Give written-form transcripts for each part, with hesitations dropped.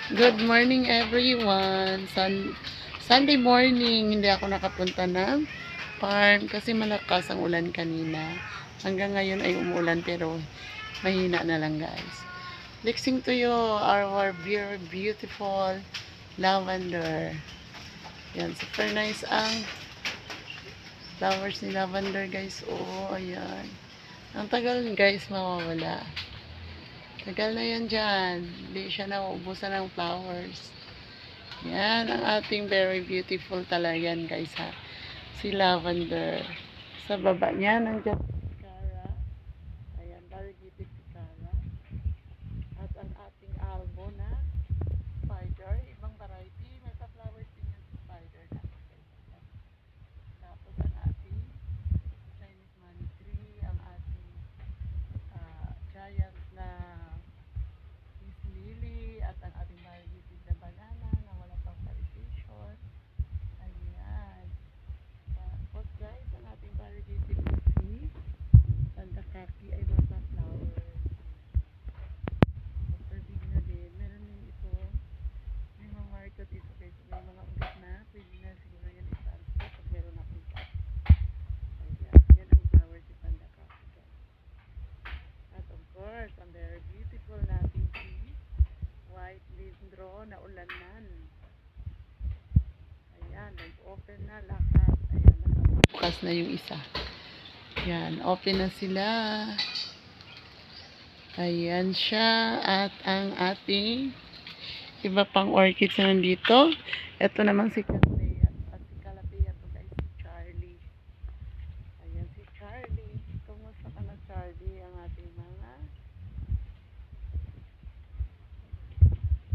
Good morning everyone. Sunday morning, hindi ako nakapunta ng farm kasi malakas ang ulan kanina. Hanggang ngayon ay umuulan pero mahina na lang guys. Listening to you our very beautiful lavender. Yan, super nice ang flowers ni lavender guys. Oh, ayan. Ang tagal guys mawawala. Tagal na yan dyan. Hindi siya nauubusan ng flowers. Yan ang ating very beautiful talaga yan guys ha. Si lavender. Sa baba niya nandiyan si Cara. Ayan, very beautiful si Cara. At ang ating albo na spider. Ibang variety. May pa-flowers din yung spider natin guys. Ayan. Tapos ang ating Chinese money tree. Ang ating giant na peace lily. At ang ating very beautiful na banana na wala pang vegetation. Ayan. Tapos guys, ang ating variegated coffee, Pandakaki ay mapa-flower. Super big na din. Meron din ito. May mga market ito guys. May mga ugat na. Pwede na siguro yan i-transport pag meron na ugat. Ayan. Yan ang flower si Pandakaki guys. At of course, ang very beautiful natin si white lindro na ulanan. Ayan. Nag-open na lahat. Ayan. Nakabukas na yung isa. Yan, open na sila. Ayan siya. At ang ating iba pang orchids na nandito. Ito naman si Calapea. At si Calapea to guys, si Charlie. Ayan si Charlie. Kumusta ka na Charlie? Ang ating mga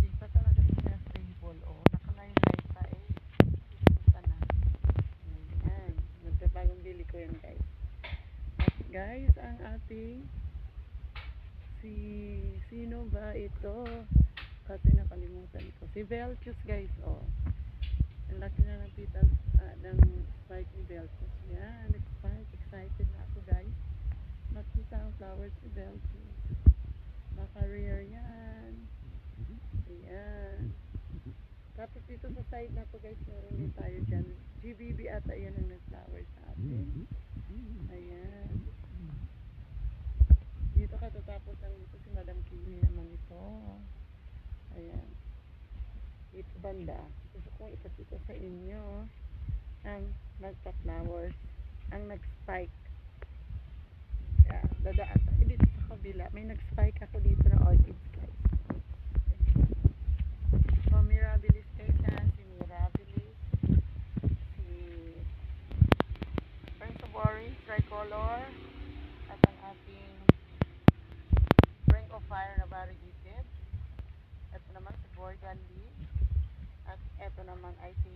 hindi pa talaga sila stable. O, naka-line-line pa eh. Kumusta na? Ayan. Magpapagong bili ko yan guys. At guys, ang ating sino ba ito? Kasi nakalimutan ko. Si Velchus guys, oh. Ang laki na ng petals, ng spike ni Velchus. Yan, nag-spike. Excited na ako guys. Makita ang flowers ni Velchus. Baka rare yan. Ayan. Tapos dito sa side na to guys, meron din tayo dyan. GBB ata yan ang nag-flowers sa atin. Ayan. Dito katatapos lang dito si Madam Kimi naman ito. Ayan. Dito banda. Gusto kong ipakita sa inyo ang nagpa-flowers. Ang nag-spike. Ayan. Dadaan tayo dito sa kabila. May nag-spike ako dito na orchids guys. So, Mirabilis guys ha. Si Mirabilis. Si Prince of Orange, Tricolor. At ang ating Ring of Fire na variegated. Ito naman si Burgundy. At ito naman ay si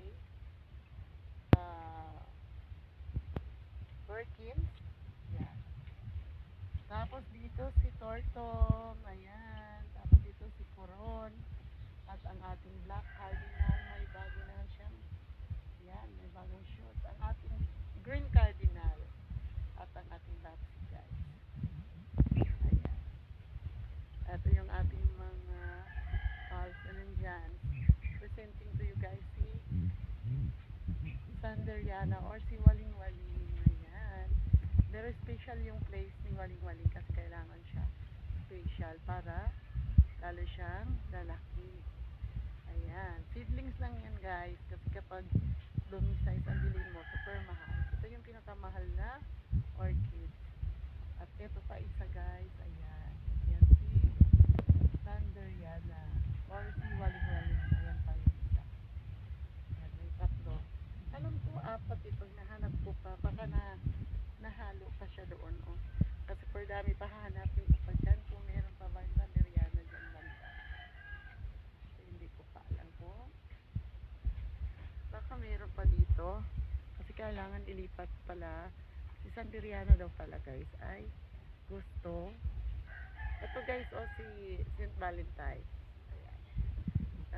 Perkins. Yan. Tapos dito si Tortom. Ayan. Tapos dito si Coron. At ang ating Black Cardinal. May bago na siyang. Yan. May bagong shoot. Ang ating Green Cardinal. At ang ating Lapsi guys. Ayan. Ito yung ating mga calls na nandyan. Presenting to you guys si Sanderiana or si Waling Waling. Ayan. Very special yung place ni Waling Waling kasi kailangan siya special para lalo siyang lalaki. Ayan. Seedlings lang yan guys kasi kapag lumisize ang bilhin mo, super mahal. Ito yung pinakamahal na orchid. At ito pa isa guys. Ayan. Ayan si Sanderiana or si Waling Waling. Ayan pa yung isa. Ayan, may tatlo. Alam ko apat ito. Nahanap ko pa. Baka nahalo pa siya doon. Oh. Kasi per dami pa hahanapin ko pa dyan. Kung meron pa ba yung Sanderiana dyan banda. So, hindi ko pa alam ko. Baka meron pa dito. Kasi kailangan ilipat pala. Si Sanderiana daw pala guys ay gusto. Ito guys, si St. Valentine. Ayan.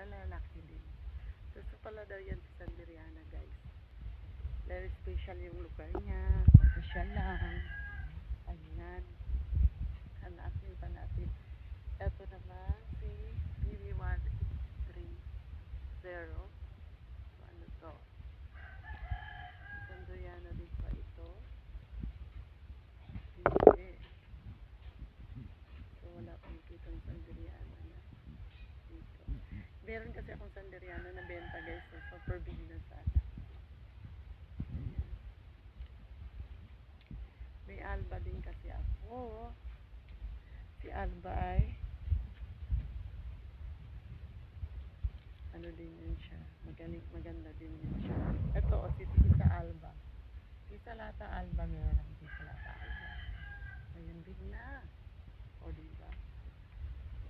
Lalaki din. Gusto pala daw yan si Sanderiana guys. Very special yung lugar niya. Official lang. Ayan. Hanapin pa natin. Ito naman si BB1 Meron kasi akong Sanderiana na benta guys. So, super big na sana. May Alba din kasi ako. Si Alba ay ano din yun siya. Maganda din yun siya. Ito o, si Tisa Alba. Tisa Lata Alba, meron ako Tisa Lata Alba. Ayun, big na. O, diba?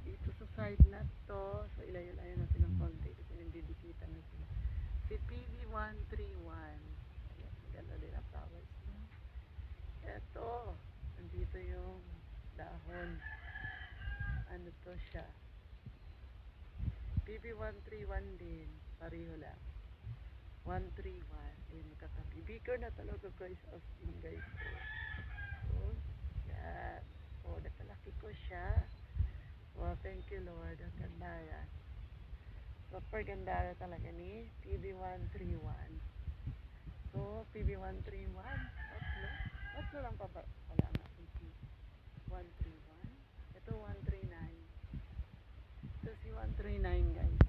Dito sa side na to, so ilayo-layo natin ng konti kasi nagdidikitan na sila. Si PV131. Ayan, maganda din ang flowers niya. Ito, nandito yung dahon. Ano to siya? PV131 din. Pareho lang. 131. Ayun, magkakapi. Bigger na talaga guys. Austin guys. So, yan. O, napalaki ko siya. Well, thank you Lord. Ang ganda yan. Super ganda talaga ni PV131. So, PV131. Tatlo lang pa ba? Wala nga. PV131. Ito 139. Ito si 139 guys.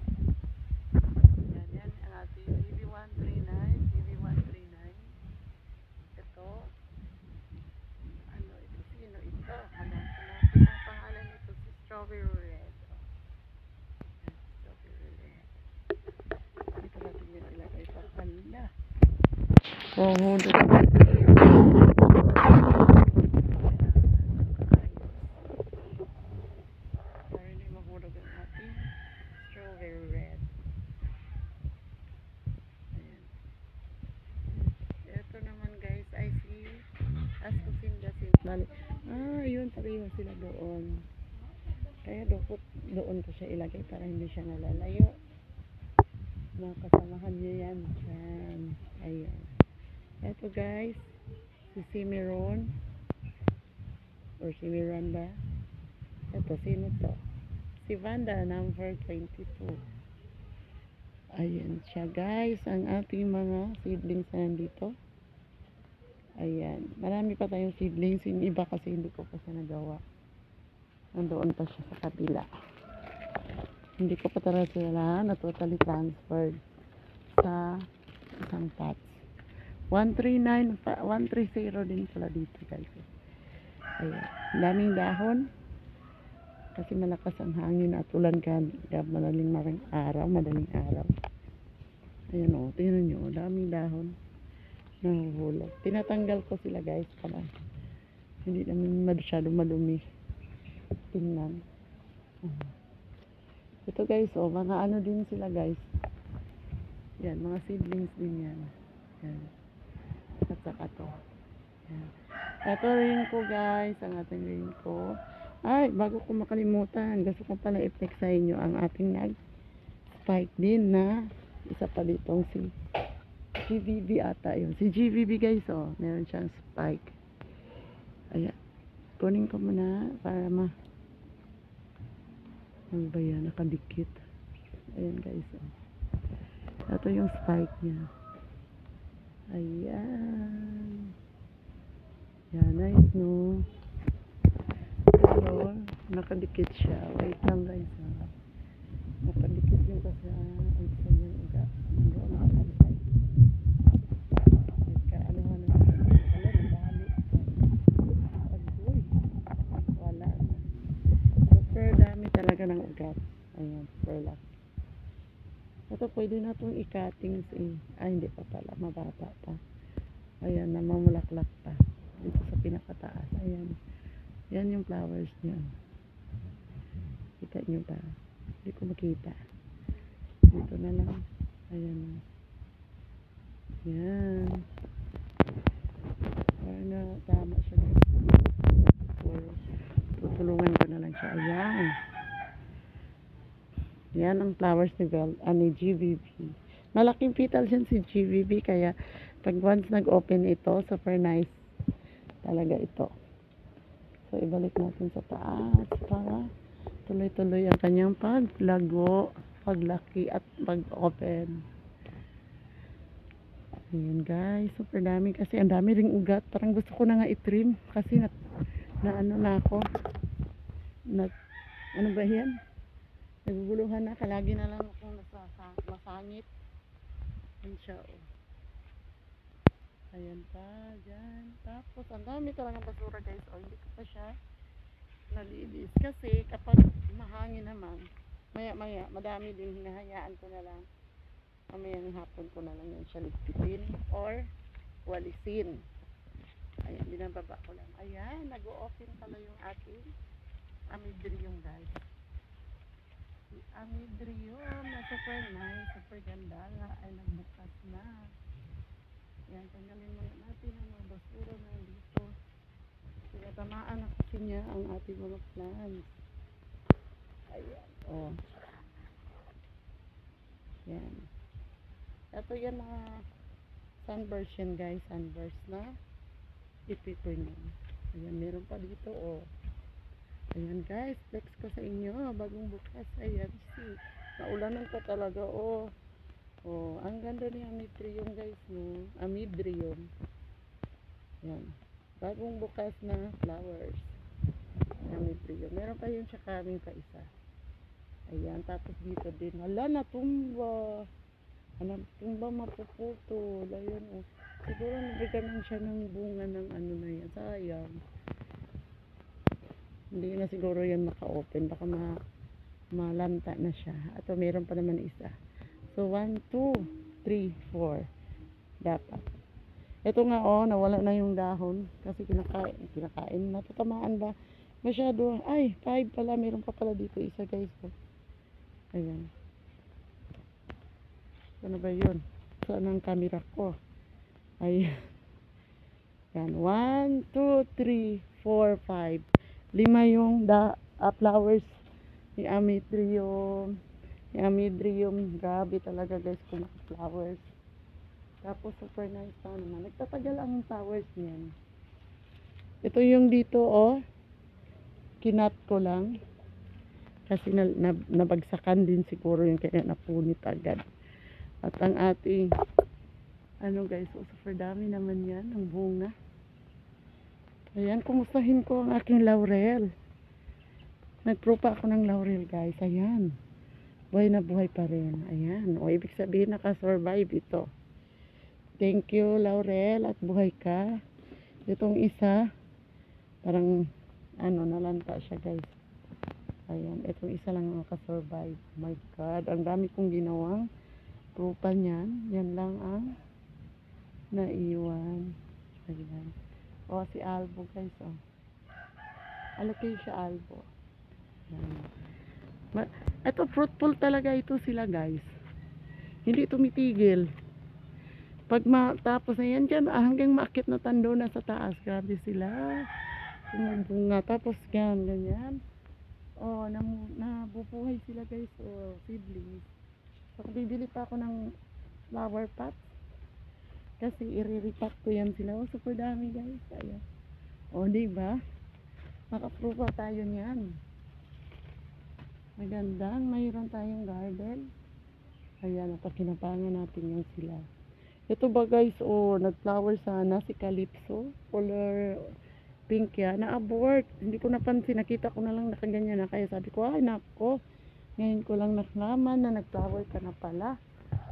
Yan ang ating PV139. PV139. Ito. Ano ito? Sino ito? Hanapin natin ang pangalan nito. Si Strawberry Red. Strawberry Red. Dito natin yung ilagay pa pala. Oh, hold on. Para hindi mahulog ang ating Strawberry Red. Ayan. Ito naman guys ay si Ascosinda Simple. Yun, pareho sila doon. Kaya doon ko siya ilagay para hindi siya nalalayo. Makasamahan niyo yan. Yan. Ayan. Ito guys, si Cimeron or si Miranda. Ito, sino to? Si Vanda, number 22. Ayan siya guys, ang ating mga seedlings na nandito. Ayan, marami pa tayong seedlings. Yung iba kasi hindi ko pa siya nagawa. Nandoon pa siya sa kabila. Hindi ko pa talaga sila na totally transferred sa isang pots. 139, 130 din pala dito guys. Ayan, daming dahon. Kasi malakas ang hangin at ulan ka madaling araw. Ayan o, tingnan nyo, daming dahon. Nahuhulog. Tinatanggal ko sila guys para hindi naman masyado madumi. Tingnan. Ito guys, oh, mga ano din sila guys. Yan, mga seedlings din yan. Yan. At saka to. Yan. Ito rin ko guys, ang ating rin ko. Ay, bago ko makalimutan, gusto ko pala i-text sa inyo ang ating nag-spike din na isa pa ditong si GVB ata yun. Si GVB guys, oh, meron siyang spike. Ayan. Kunin ko muna para ano ba yan? Nakadikit. Ayan guys, oh. Ito yung spike niya. Ayan. Yan, nice no. Pero, nakadikit siya. Wait lang guys, ha. Nakadikit yung kasi ang isa niyang uga. Hindi ako nakapantay. Nagkaanohan na siya. Wala, nabali. Agoy. Wala na. Super dami talaga ng ugat. Ayan, super lang. Ito pwede na itong i-cuttings eh. Ay, hindi pa pala. Mababa pa. Ayan, namamulaklak pa. Dito sa pinakataas. Ayan. Yan yung flowers niya. Kita nyo ba? Hindi ko makita. Dito na lang. Ayan. Yan. Para na tama siya. Tutulungan ko na lang siya. Ayan. Yan ang flowers ni GVB. Malaking petals yan si GVB. Kaya pag once nag-open ito, super nice talaga ito. So, ibalik natin sa taas para tuloy-tuloy ang kanyang paglago, paglaki at pag-open. Ayan guys, super dami kasi ang dami ring ugat. Parang gusto ko na nga i-trim kasi na ano na ako. Ano ba yan? Naguguluhan na, kalagi na lang akong masangit. Yan siya, oh. Ayan pa, dyan. Tapos, ang dami talagang basura guys. O, hindi ko pa siya nalilis. Kasi, kapag mahangin naman, maya-maya, madami din, hinahayaan ko na lang. Mamayang hapon ko na lang yan siya ligpitin or walisin. Ayan, binababa ko lang. Ayan, nag-o-open pala yung ating amidrium guys. Si amidrium na super nice, super ganda nga ay nagbukas na. Ayan, tanggalin muna natin ang mga basura na dito. Tinatamaan na kasi niya ang ating mga plants. Ayan, oh. Ayan. Ito yan mga sunburst yan guys, sunburst na ipiper niya. Ayan, meron pa dito, oh. Ayan guys, flex ko sa inyo, bagong bukas. Ayan, see, naulanan pa talaga, oh. Oh, ang ganda ni amidrium guys, no? Amidrium. Ayan, bagong bukas na flowers. Amidrium. Meron pa yun siya kaming pa isa. Ayan, tapos dito din. Hala, natumba. Tumba mapuputol. Ayan, oh. Siguro nabigyan siya ng bunga ng ano na yan. Sayang. Hindi na siguro yan maka-open. Baka malanta na siya. At meron pa naman isa. So, 1, 2, 3, 4. Dapat. Ito nga, oh, nawala na yung dahon. Kasi kinakain. Natatamaan ba? Masyado. Ay, 5 pala. Meron pa pala dito isa, guys. Ayan. Ano ba yun? Saan ang camera ko? Ayan. Yan. 1, 2, 3, 4, 5. 5 yung flowers ni amidrium. Grabe talaga guys kung flowers. Tapos super nice pa naman. Nagtatagal ang flowers niyan. Ito yung dito, oh. Kinat ko lang. Kasi nabagsakan din siguro yung kaya napunit agad. At ang ating ano guys, oh, super dami naman yan, ang bunga. Ayan, kumustahin ko ang aking laurel. Nagprupa ako ng laurel guys, ayan. Buhay na buhay pa rin, ayan. O, ibig sabihin nakasurvive ito. Thank you laurel at buhay ka. Itong isa, parang ano, nalanta siya guys. Ayan, itong isa lang nakasurvive. Oh my God, ang dami kong ginawang prupa niyan. Yan lang ang naiwan. Ayan. O, si Albo guys, oh. Alocasia Albo. Ayan. Ito, fruitful talaga ito sila guys. Hindi tumitigil. Pag matapos na yan dyan, hanggang maakit na tando na sa taas. Grabe sila. Bunga. Tapos yan, ganyan. Oh, nabubuhay sila guys. Oh, seedlings. So, bibili pa ako ng flower pot. Kasi i-repack ko yan sila. Oh, super dami guys. Ayan. Oh, diba? Maka-approve tayo niyan. Magandang mayroon tayong garden. Ayan, napakinapangan natin yan sila. Ito ba guys, oh, nag-flower sana si Calypso. Color pink yan. Na-abort. Hindi ko napansin. Nakita ko na lang nakaganyan na. Kaya sabi ko, ay nako. Ngayon ko lang naklaman na nag-flower ka na pala.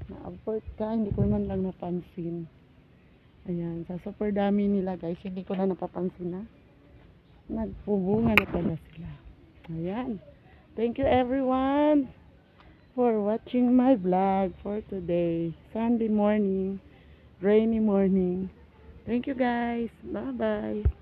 Na-abort ka. Hindi ko man lang napansin. Ayan. Sa super dami nila guys. Hindi ko na napapansin na. Nagpubunga na pala sila. Ayan. Thank you everyone for watching my vlog for today. Sunday morning. Rainy morning. Thank you guys. Bye bye.